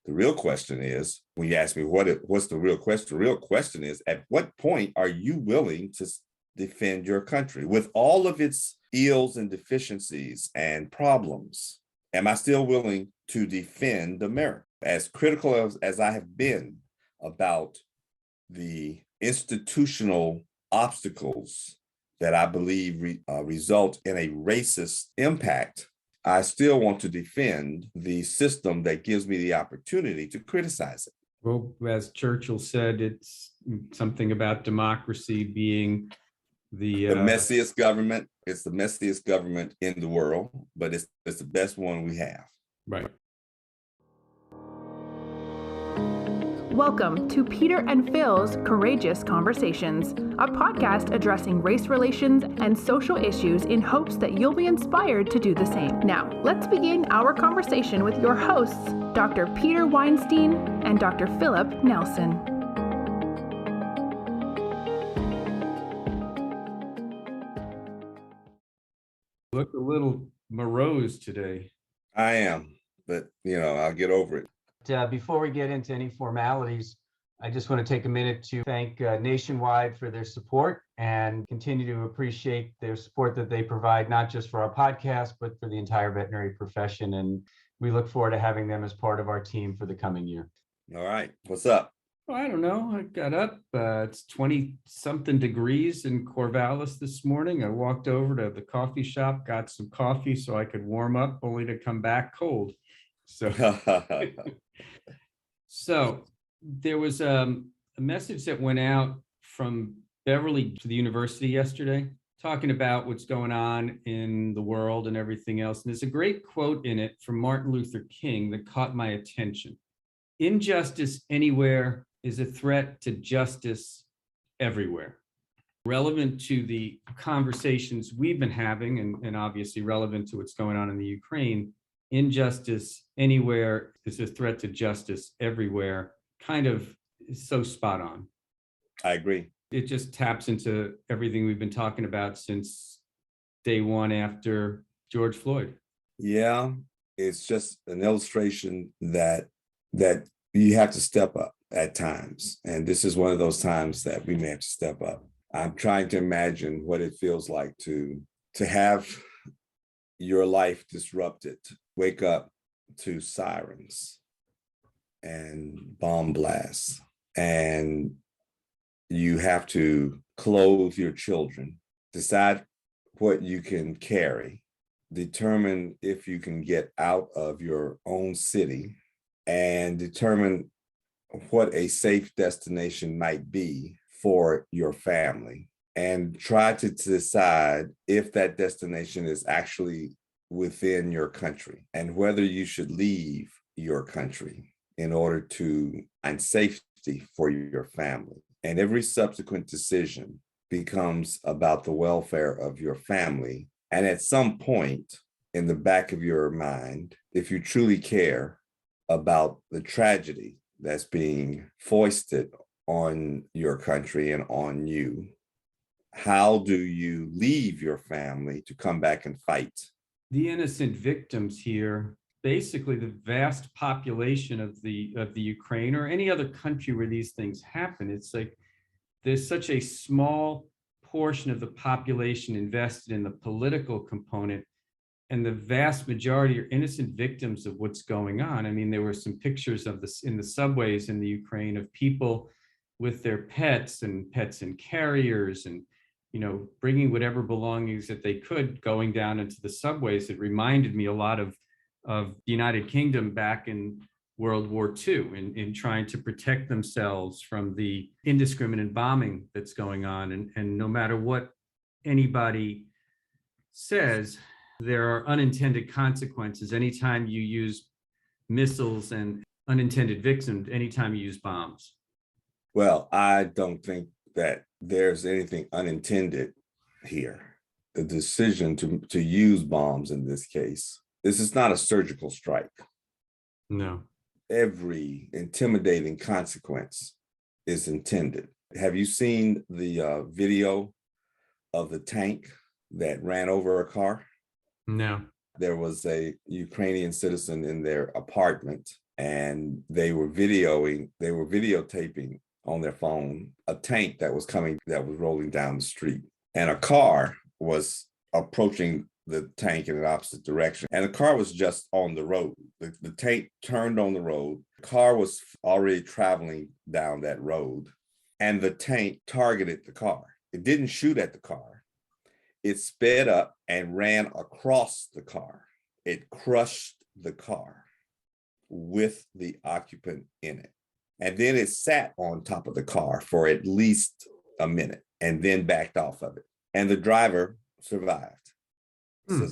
The real question is, when you ask me what's the real question, the real question is, at what point are you willing to defend your country with all of its ills and deficiencies and problems? Am I still willing to defend America? As critical as I have been about the institutional obstacles that I believe result in a racist impact, I still want to defend the system that gives me the opportunity to criticize it. Well, as Churchill said, it's something about democracy being the messiest government. It's the messiest government in the world, but it's the best one we have. Right. Welcome to Peter and Phil's Courageous Conversations, a podcast addressing race relations and social issues in hopes that you'll be inspired to do the same. Now, let's begin our conversation with your hosts, Dr. Peter Weinstein and Dr. Philip Nelson. Look a little morose today. I am, but I'll get over it. Before we get into any formalities, I just want to take a minute to thank Nationwide for their support and continue to appreciate their support that they provide, not just for our podcast, but for the entire veterinary profession. And we look forward to having them as part of our team for the coming year. All right. What's up? Well, I don't know. I got up. It's 20-something degrees in Corvallis this morning. I walked over to the coffee shop, got some coffee so I could warm up, only to come back cold. So there was a message that went out from Beverly to the university yesterday, talking about what's going on in the world and everything else. And there's a great quote in it from Martin Luther King that caught my attention. Injustice anywhere is a threat to justice everywhere. Relevant to the conversations we've been having, and obviously relevant to what's going on in the Ukraine, injustice anywhere is a threat to justice everywhere, kind of is so spot on. I agree. It just taps into everything we've been talking about since day one after George Floyd. Yeah, it's just an illustration that you have to step up at times. And this is one of those times that we may have to step up. I'm trying to imagine what it feels like to have your life disrupted, wake up to sirens and bomb blasts, and you have to clothe your children, decide what you can carry, determine if you can get out of your own city, and determine what a safe destination might be for your family, and try to decide if that destination is actually within your country and whether you should leave your country in order to find safety for your family. And every subsequent decision becomes about the welfare of your family. And at some point in the back of your mind, if you truly care about the tragedy that's being foisted on your country and on you, how do you leave your family to come back and fight? The innocent victims here, basically the vast population of the Ukraine or any other country where these things happen, it's like there's such a small portion of the population invested in the political component, and the vast majority are innocent victims of what's going on. I mean, there were some pictures of this in the subways in the Ukraine of people with their pets and carriers and bringing whatever belongings that they could going down into the subways. It reminded me a lot of the United Kingdom back in World War II in trying to protect themselves from the indiscriminate bombing that's going on. And no matter what anybody says, there are unintended consequences anytime you use missiles, and unintended victims anytime you use bombs. Well, I don't think that there's anything unintended here. The decision to use bombs in this case, this is not a surgical strike. No. Every intimidating consequence is intended. Have you seen the video of the tank that ran over a car? No. There was a Ukrainian citizen in their apartment and they were videotaping on their phone a tank that was rolling down the street, and a car was approaching the tank in an opposite direction. And the car was just on the road. The tank turned on the road. The car was already traveling down that road, and the tank targeted the car. It didn't shoot at the car. It sped up and ran across the car. It crushed the car with the occupant in it. And then it sat on top of the car for at least a minute and then backed off of it. And the driver survived. So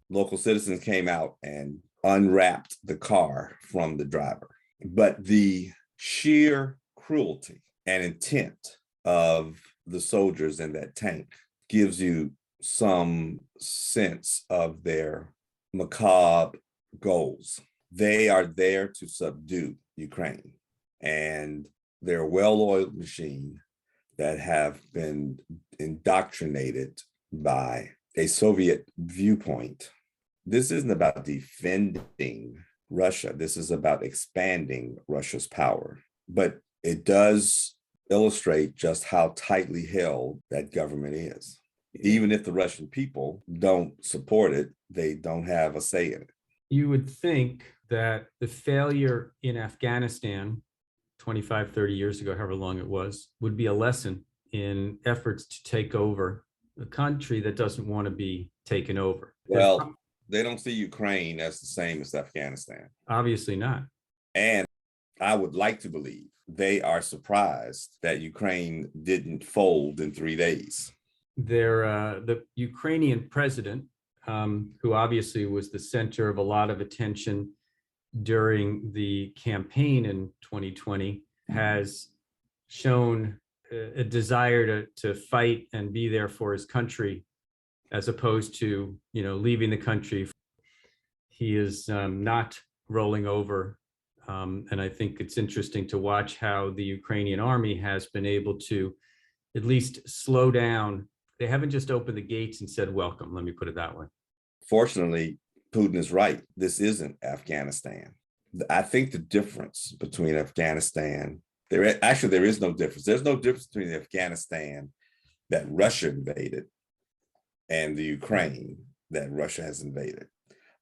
local citizens came out and unwrapped the car from the driver. But the sheer cruelty and intent of the soldiers in that tank gives you some sense of their macabre goals. They are there to subdue Ukraine, and they're a well-oiled machine that have been indoctrinated by a Soviet viewpoint. This isn't about defending Russia. This is about expanding Russia's power. But it does illustrate just how tightly held that government is. Even if the Russian people don't support it, they don't have a say in it. You would think that the failure in Afghanistan 25, 30 years ago, however long it was, would be a lesson in efforts to take over a country that doesn't want to be taken over. Well, they don't see Ukraine as the same as Afghanistan. Obviously not. And I would like to believe they are surprised that Ukraine didn't fold in 3 days. The Ukrainian president, who obviously was the center of a lot of attention during the campaign in 2020, has shown a desire to fight and be there for his country, as opposed to, leaving the country. He is not rolling over. And I think it's interesting to watch how the Ukrainian army has been able to at least slow down. They haven't just opened the gates and said, welcome, let me put it that way. Fortunately, Putin is right. This isn't Afghanistan. I think the difference between Afghanistan, there is no difference. There's no difference between Afghanistan that Russia invaded and the Ukraine that Russia has invaded.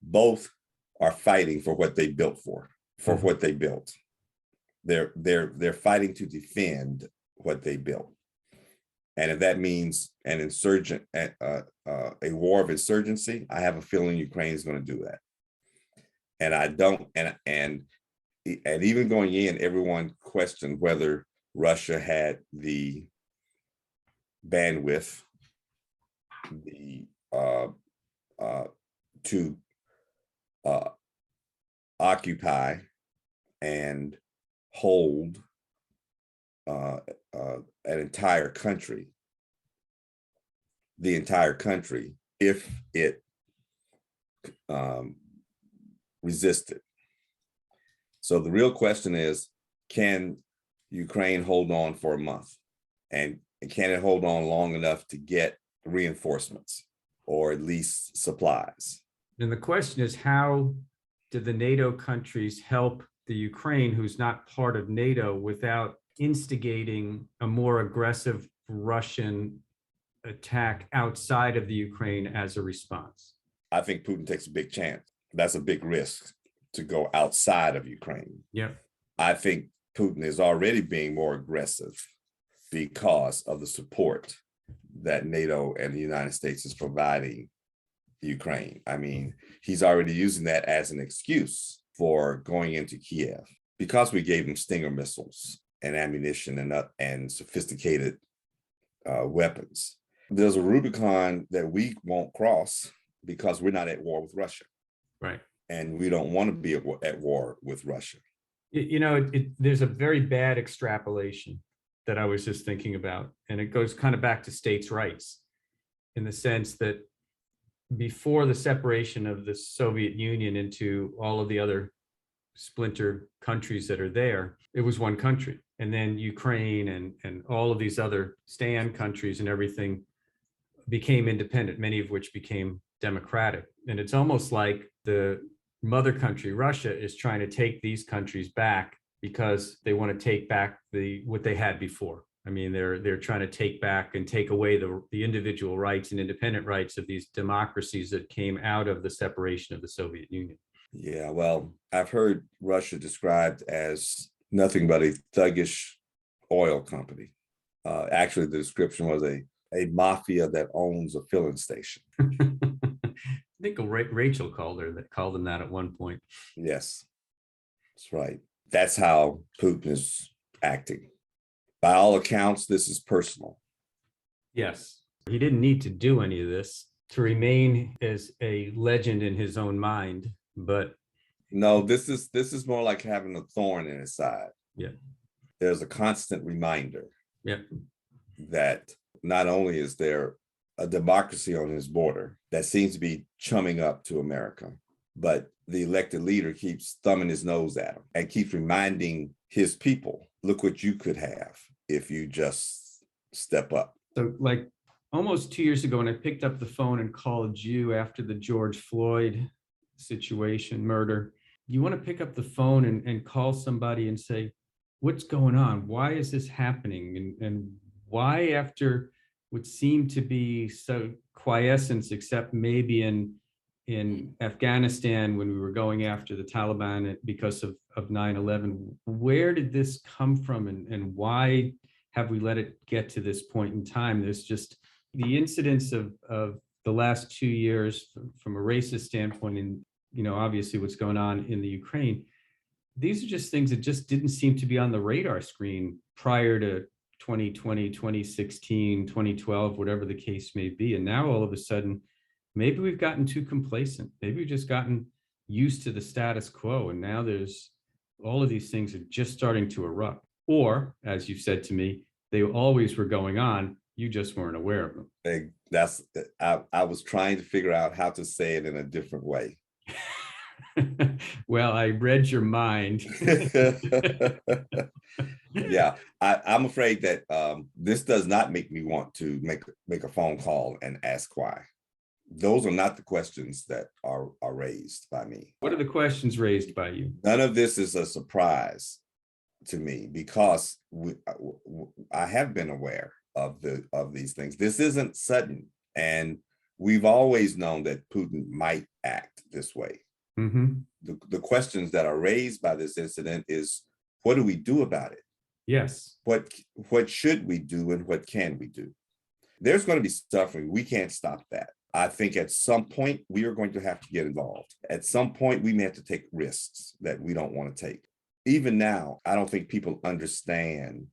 Both are fighting for what they built for what they built. They're fighting to defend what they built. And if that means a war of insurgency, I have a feeling Ukraine is going to do that. And I don't, and even going in, everyone questioned whether Russia had the bandwidth to occupy and hold an entire country, if it resisted. So the real question is, can Ukraine hold on for a month? And can it hold on long enough to get reinforcements or at least supplies? And the question is, how did the NATO countries help the Ukraine, who's not part of NATO, without instigating a more aggressive Russian attack outside of the Ukraine as a response? I think Putin takes a big chance. That's a big risk to go outside of Ukraine. Yeah. I think Putin is already being more aggressive because of the support that NATO and the United States is providing Ukraine. I mean, he's already using that as an excuse for going into Kiev because we gave him Stinger missiles and ammunition and sophisticated weapons. There's a Rubicon that we won't cross because we're not at war with Russia. Right. And we don't want to be at war with Russia. There's a very bad extrapolation that I was just thinking about, and it goes kind of back to states' rights in the sense that before the separation of the Soviet Union into all of the other splinter countries that are there, it was one country. And then Ukraine and all of these other stand countries and everything became independent, many of which became democratic. And it's almost like the mother country, Russia, is trying to take these countries back because they want to take back what they had before. I mean, they're trying to take back and take away the individual rights and independent rights of these democracies that came out of the separation of the Soviet Union. Yeah, well, I've heard Russia described as nothing but a thuggish oil company. Actually, the description was a mafia that owns a filling station. I think Rachel called them that at one point. Yes, that's right. That's how Putin is acting. By all accounts, this is personal. Yes, he didn't need to do any of this to remain as a legend in his own mind, but no, this is more like having a thorn in his side. Yeah, there's a constant reminder. Yeah, that not only is there a democracy on his border that seems to be chumming up to America, but the elected leader keeps thumbing his nose at him and keeps reminding his people, look what you could have if you just step up. So like almost 2 years ago, when I picked up the phone and called you after the George Floyd murder, you want to pick up the phone and call somebody and say, what's going on? Why is this happening? And why, after what seemed to be so quiescence, except maybe in Afghanistan when we were going after the Taliban because of 9/11, where did this come from, and why have we let it get to this point in time? There's just the incidents of the last 2 years from a racist standpoint, and obviously what's going on in the Ukraine. These are just things that just didn't seem to be on the radar screen prior to 2020, 2016, 2012, whatever the case may be. And now all of a sudden, maybe we've gotten too complacent. Maybe we've just gotten used to the status quo. And now there's all of these things are just starting to erupt. Or, as you've said to me, they always were going on. You just weren't aware of them. I was trying to figure out how to say it in a different way. Well, I read your mind. Yeah, I'm afraid that this does not make me want to make a phone call and ask why. Those are not the questions that are raised by me. What are the questions raised by you? None of this is a surprise to me because I have been aware of these things. This isn't sudden, and we've always known that Putin might act this way. Mm-hmm. The questions that are raised by this incident is, what do we do about it? Yes. What should we do and what can we do? There's going to be suffering. We can't stop that. I think at some point we are going to have to get involved. At some point we may have to take risks that we don't want to take. Even now, I don't think people understand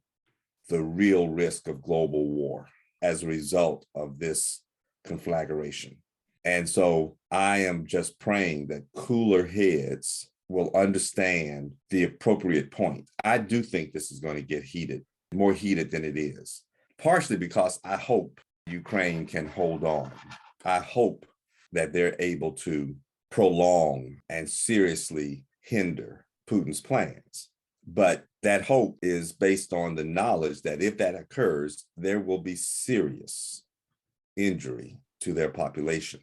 the real risk of global war as a result of this conflagration. And so I am just praying that cooler heads will understand the appropriate point. I do think this is going to get heated, more heated than it is, partially because I hope Ukraine can hold on. I hope that they're able to prolong and seriously hinder Putin's plans. But that hope is based on the knowledge that if that occurs, there will be serious injury to their population.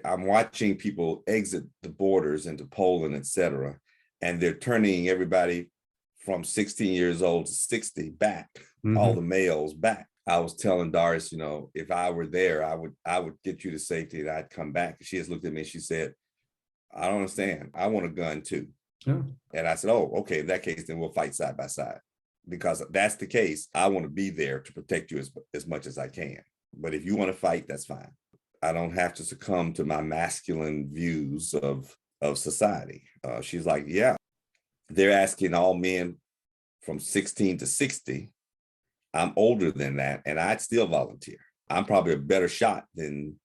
I'm watching people exit the borders into Poland, et cetera, and they're turning everybody from 16 years old to 60 back, all the males back. I was telling Doris, if I were there, I would get you to safety and I'd come back. She has looked at me and she said, I don't understand. I want a gun too. Oh. And I said, oh, okay, in that case, then we'll fight side by side. Because if that's the case, I want to be there to protect you as much as I can. But if you want to fight, that's fine. I don't have to succumb to my masculine views of society. She's like, yeah, they're asking all men from 16 to 60. I'm older than that, and I'd still volunteer. I'm probably a better shot than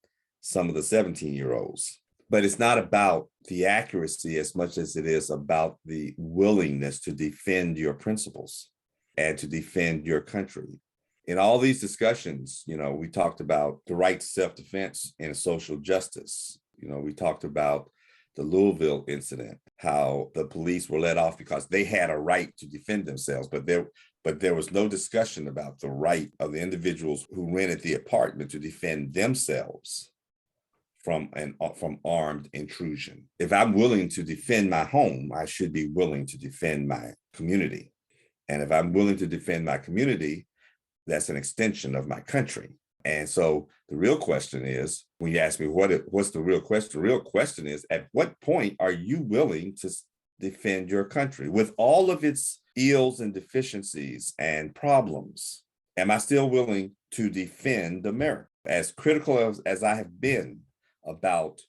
some of the 17-year-olds. But it's not about the accuracy as much as it is about the willingness to defend your principles and to defend your country. In all these discussions, we talked about the right to self-defense and social justice. We talked about the Louisville incident, how the police were let off because they had a right to defend themselves, but there was no discussion about the right of the individuals who rented the apartment to defend themselves from armed intrusion. If I'm willing to defend my home, I should be willing to defend my community. And if I'm willing to defend my community, that's an extension of my country. And so the real question is, when you ask me what's the real question, the real question is, at what point are you willing to defend your country with all of its ills and deficiencies and problems? Am I still willing to defend America? As critical as I have been about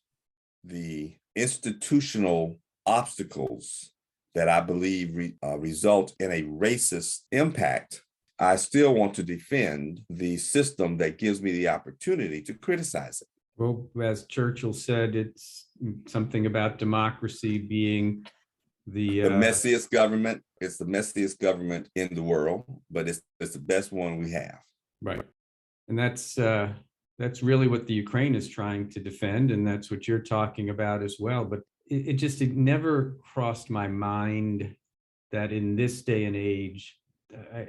the institutional obstacles that I believe result in a racist impact, I still want to defend the system that gives me the opportunity to criticize it. Well, as Churchill said, it's something about democracy being the messiest government. It's the messiest government in the world, but it's the best one we have. Right. And that's really what the Ukraine is trying to defend. And that's what you're talking about as well. But it never crossed my mind that in this day and age,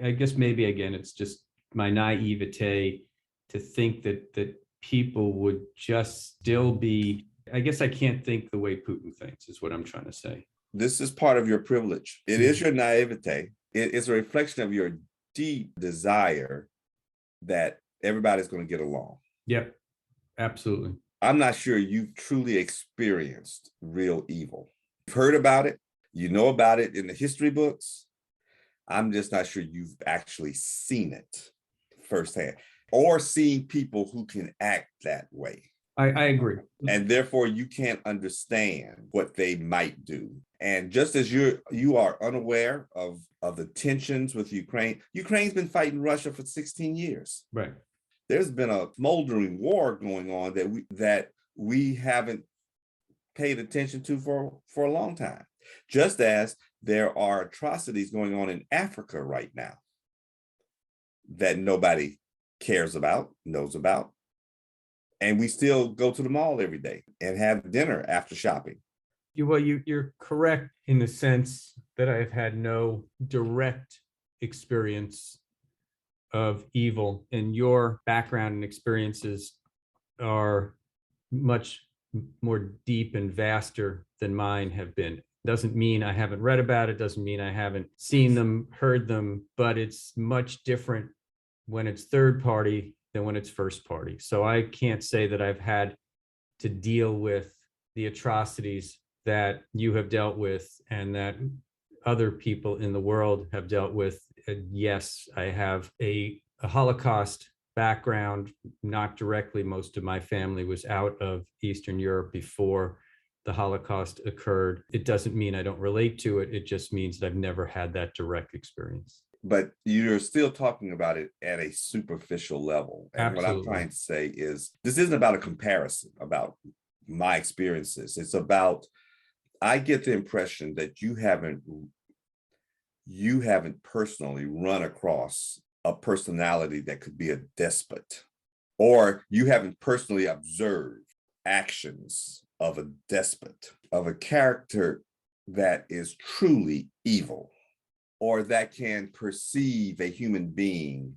I guess maybe again, it's just my naivete to think that people would just still be, I guess I can't think the way Putin thinks is what I'm trying to say. This is part of your privilege. It is your naivete. It is a reflection of your deep desire that everybody's going to get along. Yep, absolutely. I'm not sure you've truly experienced real evil. You've heard about it. You know about it in the history books. I'm just not sure you've actually seen it firsthand or seen people who can act that way. I agree. And therefore, you can't understand what they might do. And just as you are unaware of the tensions with Ukraine, Ukraine's been fighting Russia for 16 years. Right. There's been a smoldering war going on that we haven't paid attention to for a long time. Just as there are atrocities going on in Africa right now that nobody cares about, knows about. And we still go to the mall every day and have dinner after shopping. You're correct in the sense that I've had no direct experience of evil, and your background and experiences are much more deep and vaster than mine have been. Doesn't mean I haven't read about it, doesn't mean I haven't seen them, heard them, but it's much different when it's third party than when it's first party. So I can't say that I've had to deal with the atrocities that you have dealt with and that other people in the world have dealt with. Yes, I have a Holocaust background, not directly. Most of my family was out of Eastern Europe before the Holocaust occurred. It doesn't mean I don't relate to it. It just means that I've never had that direct experience. But you're still talking about it at a superficial level. And Absolutely. What I'm trying to say is, this isn't about a comparison about my experiences. It's about, I get the impression that you haven't personally run across a personality that could be a despot, or you haven't personally observed actions of a despot, of a character that is truly evil, or that can perceive a human being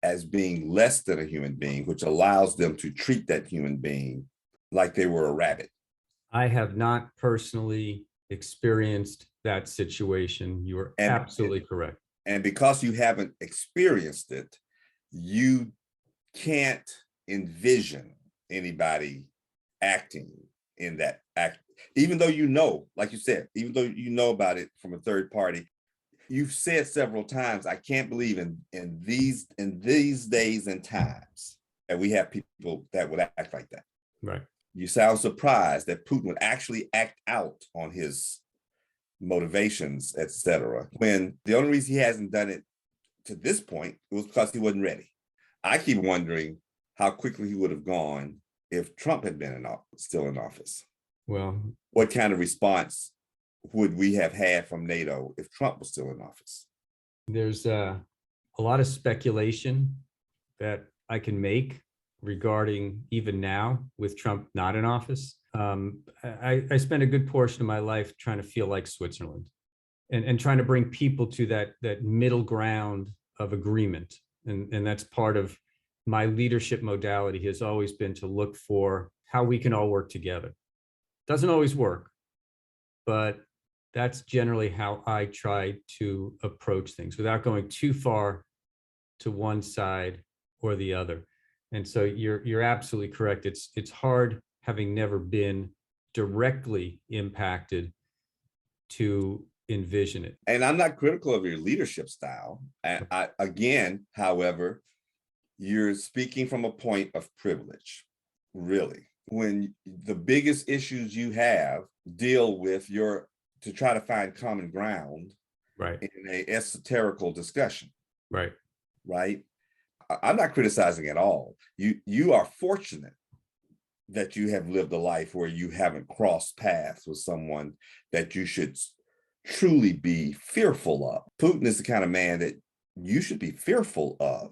as being less than a human being, which allows them to treat that human being like they were a rabbit. I have not personally experienced that situation. You are absolutely correct. And because you haven't experienced it, you can't envision anybody acting in that act, even though you know, like you said, even though you know about it from a third party. You've said several times, I can't believe in these days and times that we have people that would act like that. Right. You sound surprised that Putin would actually act out on his motivations, etc., when the only reason he hasn't done it to this point was because he wasn't ready. I keep wondering how quickly he would have gone if Trump had been still in office. Well, what kind of response would we have had from NATO if Trump was still in office? There's a lot of speculation that I can make regarding even now with Trump not in office. I spent a good portion of my life trying to feel like Switzerland and trying to bring people to that middle ground of agreement. And that's part of my leadership modality has always been to look for how we can all work together. Doesn't always work, but that's generally how I try to approach things without going too far to one side or the other. And so you're absolutely correct. It's hard, having never been directly impacted, to envision it. And I'm not critical of your leadership style. And again, however, you're speaking from a point of privilege, really. When the biggest issues you have deal with to try to find common ground, right, in a esoterical discussion, right. I'm not criticizing at all. You are fortunate that you have lived a life where you haven't crossed paths with someone that you should truly be fearful of. Putin is the kind of man that you should be fearful of,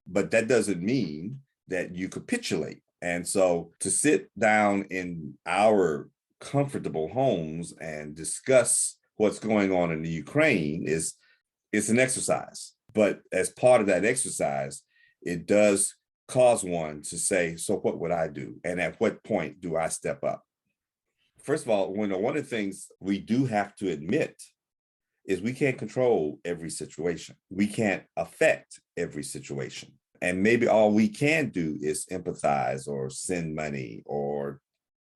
but that doesn't mean that you capitulate. And so to sit down in our comfortable homes and discuss what's going on in the Ukraine it's an exercise. But as part of that exercise, it does cause one to say, so what would I do? And at what point do I step up? First of all, one of the things we do have to admit is we can't control every situation. We can't affect every situation. And maybe all we can do is empathize or send money or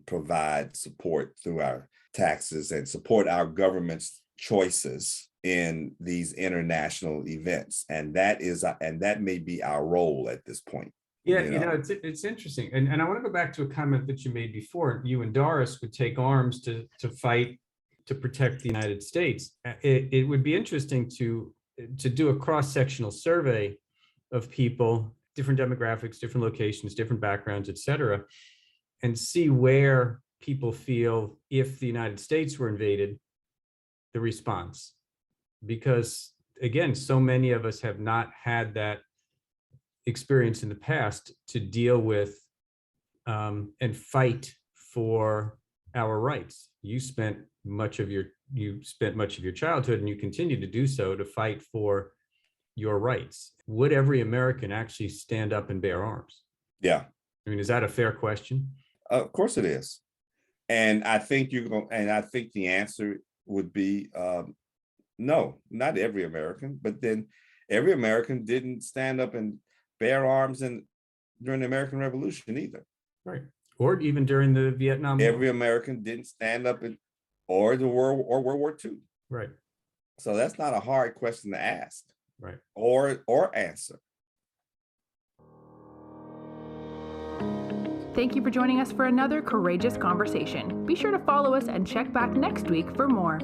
provide support through our taxes and support our government's choices in these international events. And that may be our role at this point. Yeah, it's interesting. And I want to go back to a comment that you made before. You and Doris would take arms to fight to protect the United States. It would be interesting to do a cross-sectional survey of people, different demographics, different locations, different backgrounds, et cetera, and see where people feel, if the United States were invaded, the response. Because again, so many of us have not had that experience in the past to deal with and fight for our rights. You spent much of your childhood, and you continue to do so, to fight for your rights. Would every American actually stand up and bear arms? Yeah. I mean, is that a fair question? Of course it is. And I think the answer would be no, not every American, but then every American didn't stand up and bear arms during the American Revolution either. Right. Or even during the Vietnam War. Every American didn't stand up or World War II. Right. So that's not a hard question to ask. Right. Or answer. Thank you for joining us for another courageous conversation. Be sure to follow us and check back next week for more.